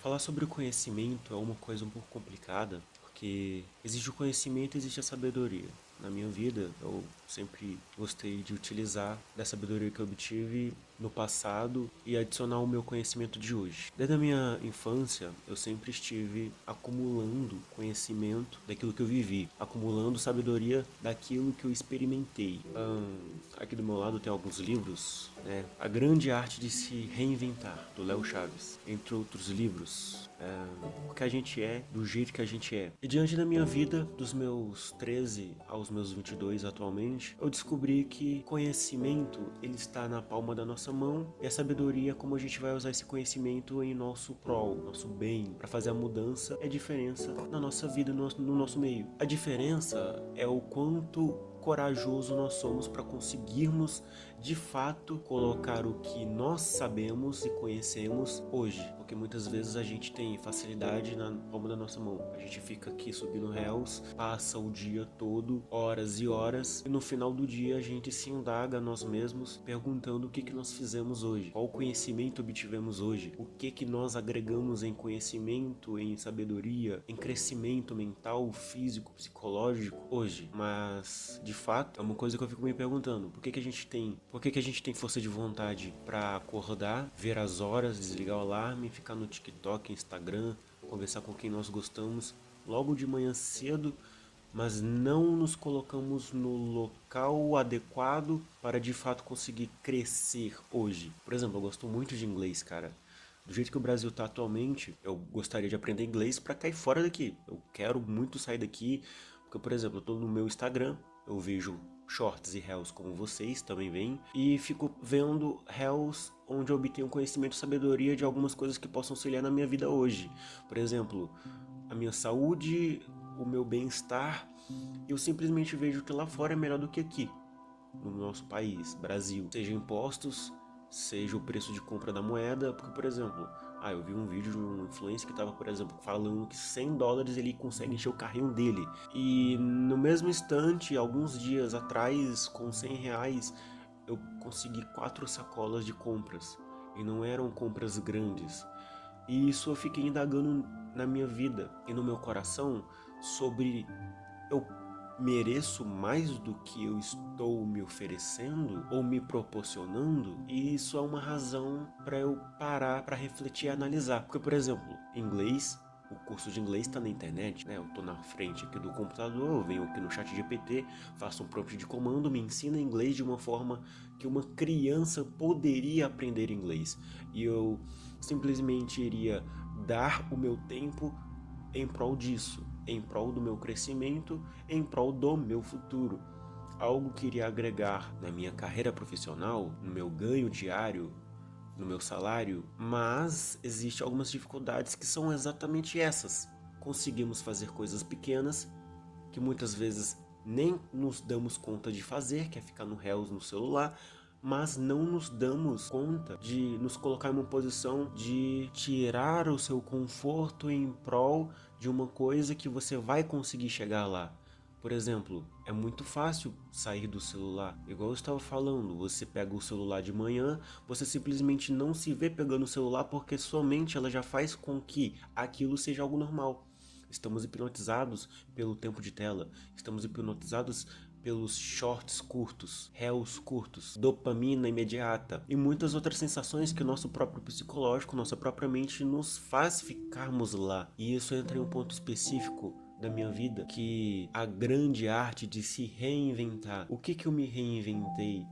Falar sobre o conhecimento é uma coisa um pouco complicada, porque existe o conhecimento e existe a sabedoria. Na minha vida, eu sempre gostei de utilizar da sabedoria que eu obtive no passado e adicionar o meu conhecimento de hoje. Desde a minha infância, eu sempre estive acumulando conhecimento daquilo que eu vivi, acumulando sabedoria daquilo que eu experimentei. Aqui do meu lado tem alguns livros, né? A Grande Arte de Se Reinventar, do Léo Chaves, entre outros livros. O que a gente é, do jeito que a gente é. E diante da minha vida, dos meus 13 aos meus 22 atualmente, eu descobri que conhecimento, ele está na palma da nossa mão e a sabedoria é como a gente vai usar esse conhecimento em nosso prol, nosso bem, para fazer a mudança e a diferença na nossa vida, no nosso meio. A diferença é o quanto corajoso nós somos para conseguirmos de fato colocar o que nós sabemos e conhecemos hoje, porque muitas vezes a gente tem facilidade na palma da nossa mão. A gente fica aqui subindo réus, passa o dia todo, horas e horas, e no final do dia a gente se indaga a nós mesmos, perguntando o que nós fizemos hoje, qual conhecimento obtivemos hoje, o que nós agregamos em conhecimento, em sabedoria, em crescimento mental, físico, psicológico hoje. Mas de fato é uma coisa que eu fico me perguntando: por que a gente tem força de vontade para acordar, ver as horas, desligar o alarme, ficar no TikTok, Instagram, conversar com quem nós gostamos logo de manhã cedo, mas não nos colocamos no local adequado para de fato conseguir crescer hoje? Por exemplo, eu gosto muito de inglês, cara. Do jeito que o Brasil tá atualmente, eu gostaria de aprender inglês para cair fora daqui. Eu quero muito sair daqui, porque, por exemplo, eu tô no meu Instagram, eu vejo shorts e reels como vocês também veem, e fico vendo reels onde eu obtenho conhecimento e sabedoria de algumas coisas que possam auxiliar na minha vida hoje. Por exemplo, a minha saúde, o meu bem-estar. Eu simplesmente vejo que lá fora é melhor do que aqui, no nosso país, Brasil. Seja impostos, seja o preço de compra da moeda, porque, por exemplo, eu vi um vídeo de um influencer que estava, por exemplo, falando que US$ 100 ele consegue encher o carrinho dele. E no mesmo instante, alguns dias atrás, com R$ 100, eu consegui 4 sacolas de compras. E não eram compras grandes. E isso eu fiquei indagando na minha vida e no meu coração sobre: eu mereço mais do que eu estou me oferecendo ou me proporcionando? E isso é uma razão para eu parar para refletir e analisar. Porque, por exemplo, inglês, o curso de inglês está na internet, né? Eu tô na frente aqui do computador, eu venho aqui no chat GPT, faço um prompt de comando, me ensina inglês de uma forma que uma criança poderia aprender inglês. E eu simplesmente iria dar o meu tempo em prol disso, em prol do meu crescimento, em prol do meu futuro. Algo que iria agregar na minha carreira profissional, no meu ganho diário, no meu salário, mas existem algumas dificuldades que são exatamente essas. Conseguimos fazer coisas pequenas que muitas vezes nem nos damos conta de fazer, que é ficar no Reels no celular, mas não nos damos conta de nos colocar em uma posição de tirar o seu conforto em prol de uma coisa que você vai conseguir chegar lá. Por exemplo, é muito fácil sair do celular. Igual eu estava falando, você pega o celular de manhã, você simplesmente não se vê pegando o celular porque sua mente ela já faz com que aquilo seja algo normal. Estamos hipnotizados pelo tempo de tela, estamos hipnotizados pelos shorts curtos, reels curtos, dopamina imediata e muitas outras sensações que o nosso próprio psicológico, nossa própria mente nos faz ficarmos lá. E isso entra em um ponto específico da minha vida, que a grande arte de se reinventar. O que eu me reinventei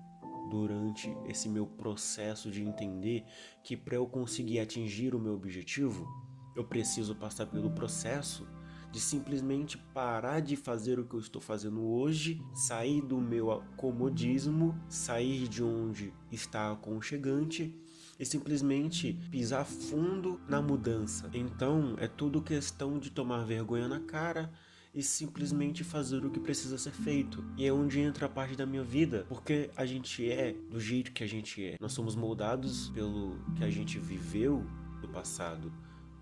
durante esse meu processo de entender que para eu conseguir atingir o meu objetivo, eu preciso passar pelo processo de simplesmente parar de fazer o que eu estou fazendo hoje, sair do meu comodismo, sair de onde está aconchegante e simplesmente pisar fundo na mudança. Então é tudo questão de tomar vergonha na cara e simplesmente fazer o que precisa ser feito. E é onde entra a parte da minha vida, porque a gente é do jeito que a gente é. Nós somos moldados pelo que a gente viveu do passado,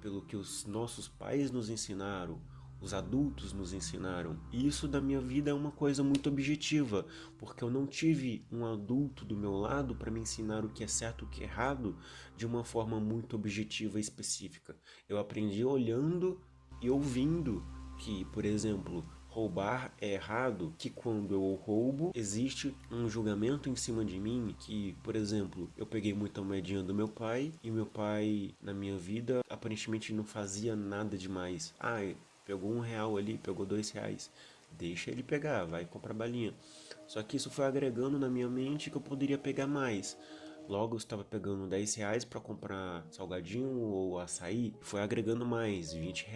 pelo que os nossos pais nos ensinaram, os adultos nos ensinaram. E isso da minha vida é uma coisa muito objetiva, porque eu não tive um adulto do meu lado para me ensinar o que é certo e o que é errado de uma forma muito objetiva e específica. Eu aprendi olhando e ouvindo que, por exemplo, roubar é errado, que quando eu roubo existe um julgamento em cima de mim, que, por exemplo, eu peguei muita moedinha do meu pai e meu pai na minha vida aparentemente não fazia nada demais. Pegou R$ 1 ali, pegou R$ 2, deixa ele pegar, vai comprar balinha. Só que isso foi agregando na minha mente que eu poderia pegar mais. Logo eu estava pegando R$ 10 para comprar salgadinho ou açaí, foi agregando mais, R$ 20.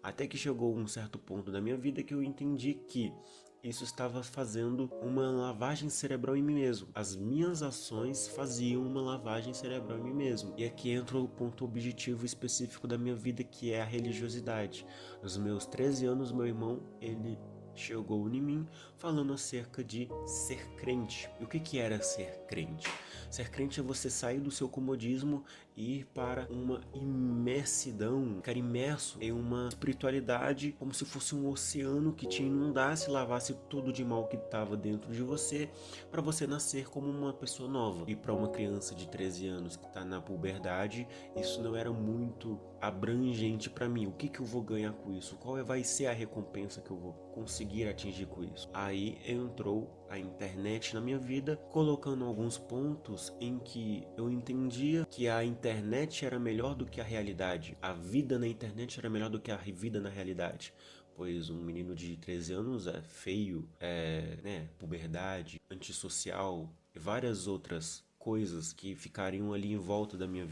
Até que chegou um certo ponto da minha vida que eu entendi que isso estava fazendo uma lavagem cerebral em mim mesmo. As minhas ações faziam uma lavagem cerebral em mim mesmo. E aqui entra o ponto objetivo específico da minha vida, que é a religiosidade. Nos meus 13 anos, meu irmão, ele chegou em mim falando acerca de ser crente. E o que era ser crente? Ser crente é você sair do seu comodismo e ir para uma imersidão, ficar imerso em uma espiritualidade como se fosse um oceano que te inundasse, lavasse tudo de mal que estava dentro de você, para você nascer como uma pessoa nova. E para uma criança de 13 anos que está na puberdade, isso não era muito abrangente para mim. O que eu vou ganhar com isso? Qual vai ser a recompensa que eu vou conseguir atingir com isso? Aí entrou a internet na minha vida, colocando alguns pontos em que eu entendia que a internet era melhor do que a realidade. A vida na internet era melhor do que a vida na realidade. Pois um menino de 13 anos é feio, puberdade, antissocial e várias outras coisas que ficariam ali em volta da minha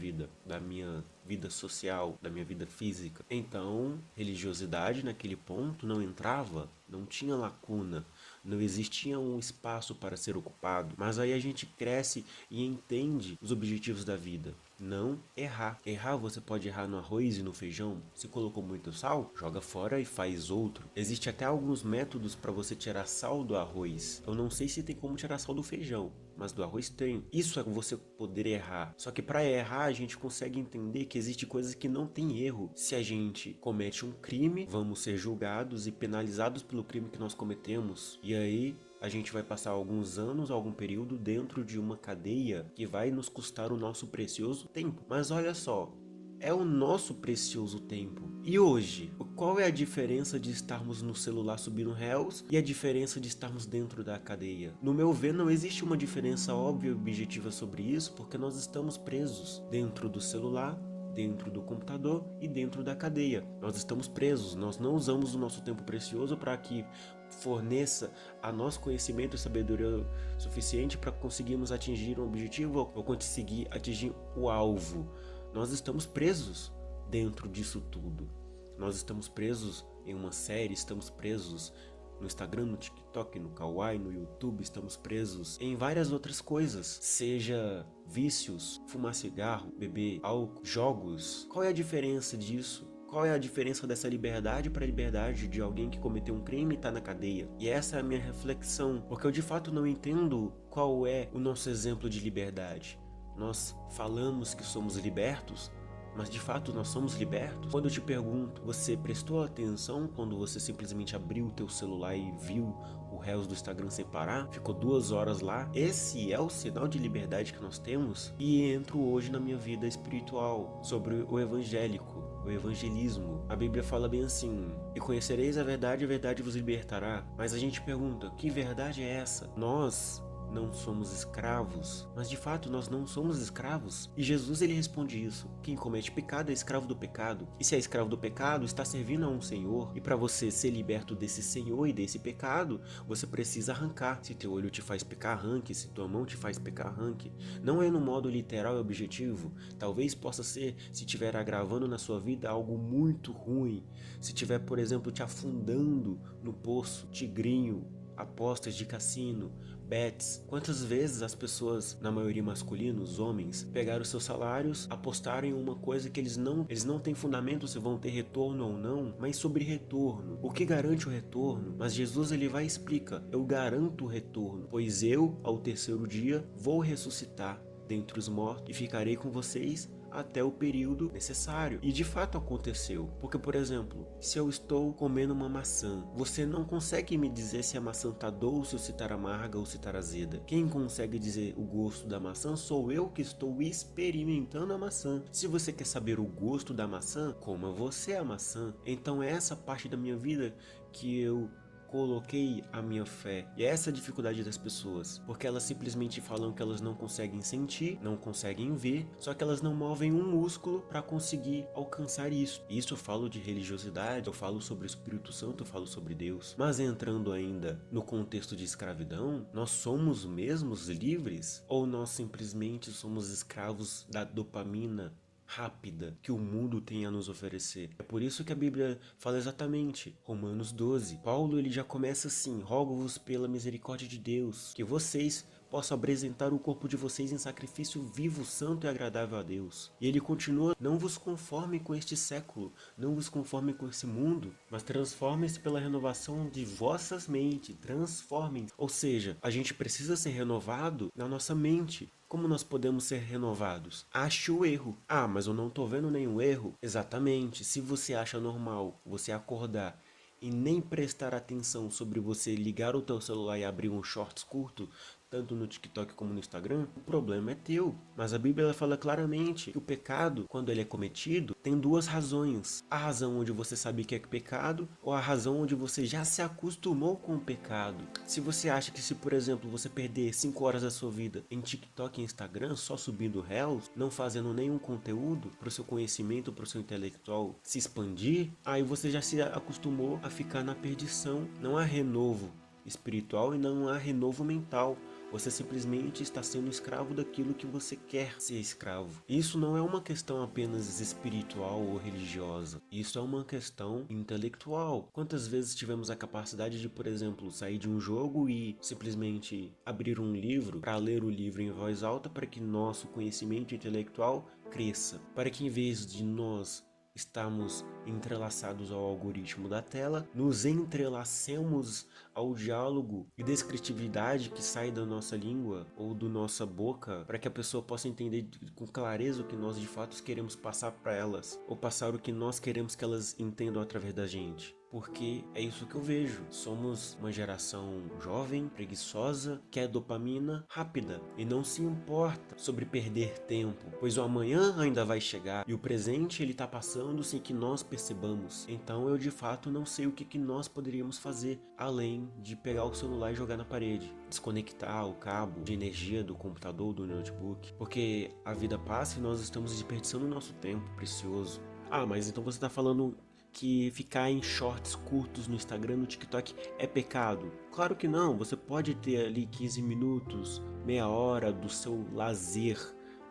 vida social, da minha vida física. Então, religiosidade naquele ponto não entrava, não tinha lacuna, não existia um espaço para ser ocupado. Mas aí a gente cresce e entende os objetivos da vida. Não errar. Errar, você pode errar no arroz e no feijão. Se colocou muito sal, joga fora e faz outro. Existe até alguns métodos para você tirar sal do arroz. Eu não sei se tem como tirar sal do feijão, mas do arroz tem. Isso é você poder errar. Só que para errar, a gente consegue entender que existe coisas que não tem erro. Se a gente comete um crime, vamos ser julgados e penalizados pelo crime que nós cometemos. E aí a gente vai passar alguns anos, algum período dentro de uma cadeia que vai nos custar o nosso precioso tempo. Mas olha só, é o nosso precioso tempo. E hoje, qual é a diferença de estarmos no celular subindo réus e a diferença de estarmos dentro da cadeia? No meu ver, não existe uma diferença óbvia e objetiva sobre isso, porque nós estamos presos dentro do celular, dentro do computador e dentro da cadeia. Nós estamos presos, nós não usamos o nosso tempo precioso para que forneça a nós conhecimento e sabedoria suficiente para conseguirmos atingir um objetivo ou conseguir atingir o alvo. Nós estamos presos dentro disso tudo. Nós estamos presos em uma série, estamos presos no Instagram, no TikTok, no Kawaii, no YouTube, estamos presos em várias outras coisas, seja vícios, fumar cigarro, beber álcool, jogos. Qual é a diferença disso? Qual é a diferença dessa liberdade para a liberdade de alguém que cometeu um crime e está na cadeia? E essa é a minha reflexão, porque eu de fato não entendo qual é o nosso exemplo de liberdade. Nós falamos que somos libertos, mas de fato nós somos libertos? Quando eu te pergunto, você prestou atenção quando você simplesmente abriu o teu celular e viu o Reels do Instagram sem parar? Ficou 2 horas lá? Esse é o sinal de liberdade que nós temos? E entro hoje na minha vida espiritual, sobre o evangélico, o evangelismo. A Bíblia fala bem assim: e conhecereis a verdade vos libertará. Mas a gente pergunta, que verdade é essa? Nós não somos escravos, mas de fato nós não somos escravos. E Jesus ele responde isso: quem comete pecado é escravo do pecado. E se é escravo do pecado, está servindo a um senhor. E para você ser liberto desse senhor e desse pecado, você precisa arrancar. Se teu olho te faz pecar, arranque. Se tua mão te faz pecar, arranque. Não é no modo literal e objetivo. Talvez possa ser se estiver agravando na sua vida algo muito ruim. Se estiver, por exemplo, te afundando no poço, tigrinho, apostas de cassino, bets. Quantas vezes as pessoas, na maioria masculina, os homens, pegaram seus salários, apostaram em uma coisa que eles não têm fundamento se vão ter retorno ou não, mas sobre retorno. O que garante o retorno? Mas Jesus ele vai e explica: eu garanto o retorno, pois eu, ao terceiro dia, vou ressuscitar dentre os mortos e ficarei com vocês até o período necessário. E de fato aconteceu. Porque, por exemplo, se eu estou comendo uma maçã, você não consegue me dizer se a maçã tá doce ou se tá amarga ou se tá azeda. Quem consegue dizer o gosto da maçã sou eu que estou experimentando a maçã. Se você quer saber o gosto da maçã, coma você a maçã. Então é essa parte da minha vida que eu coloquei a minha fé. E é essa a dificuldade das pessoas, porque elas simplesmente falam que elas não conseguem sentir, não conseguem ver, só que elas não movem um músculo para conseguir alcançar isso. Isso eu falo de religiosidade, eu falo sobre o Espírito Santo, eu falo sobre Deus. Mas entrando ainda no contexto de escravidão, nós somos mesmos livres ou nós simplesmente somos escravos da dopamina rápida que o mundo tem a nos oferecer? É por isso que a Bíblia fala exatamente, Romanos 12. Paulo ele já começa assim: rogo-vos pela misericórdia de Deus, que vocês possam apresentar o corpo de vocês em sacrifício vivo, santo e agradável a Deus. E ele continua: não vos conforme com este século, não vos conforme com esse mundo, mas transformem-se pela renovação de vossas mentes, transformem. Ou seja, a gente precisa ser renovado na nossa mente. Como nós podemos ser renovados? Ache o erro. Ah, mas eu não tô vendo nenhum erro. Exatamente. Se você acha normal você acordar e nem prestar atenção sobre você ligar o teu celular e abrir um shorts curto, tanto no TikTok como no Instagram, o problema é teu. Mas a Bíblia ela fala claramente que o pecado, quando ele é cometido, tem duas razões. A razão onde você sabe que é pecado, ou a razão onde você já se acostumou com o pecado. Se você acha que se, por exemplo, você perder 5 horas da sua vida em TikTok e Instagram, só subindo reels, não fazendo nenhum conteúdo para o seu conhecimento, para o seu intelectual se expandir, aí você já se acostumou a ficar na perdição. Não há renovo espiritual e não há renovo mental. Você simplesmente está sendo escravo daquilo que você quer ser escravo. Isso não é uma questão apenas espiritual ou religiosa. Isso é uma questão intelectual. Quantas vezes tivemos a capacidade de, por exemplo, sair de um jogo e simplesmente abrir um livro para ler o livro em voz alta para que nosso conhecimento intelectual cresça? Para que em vez de nós estamos entrelaçados ao algoritmo da tela, nos entrelacemos ao diálogo e descritividade que sai da nossa língua ou da nossa boca, para que a pessoa possa entender com clareza o que nós de fato queremos passar para elas, ou passar o que nós queremos que elas entendam através da gente. Porque é isso que eu vejo. Somos uma geração jovem, preguiçosa, quer dopamina rápida e não se importa sobre perder tempo, pois o amanhã ainda vai chegar e o presente ele tá passando sem que nós percebamos. Então eu de fato não sei o que nós poderíamos fazer além de pegar o celular e jogar na parede, desconectar o cabo de energia do computador, do notebook, porque a vida passa e nós estamos desperdiçando o nosso tempo precioso. Ah, mas então você tá falando que ficar em shorts curtos no Instagram, no TikTok é pecado? Claro que não, você pode ter ali 15 minutos, meia hora do seu lazer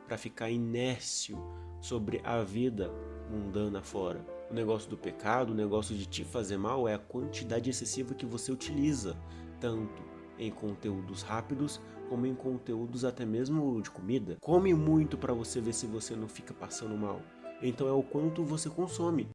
para ficar inércio sobre a vida mundana fora. O negócio do pecado, o negócio de te fazer mal é a quantidade excessiva que você utiliza, tanto em conteúdos rápidos como em conteúdos até mesmo de comida. Come muito para você ver se você não fica passando mal. Então é o quanto você consome.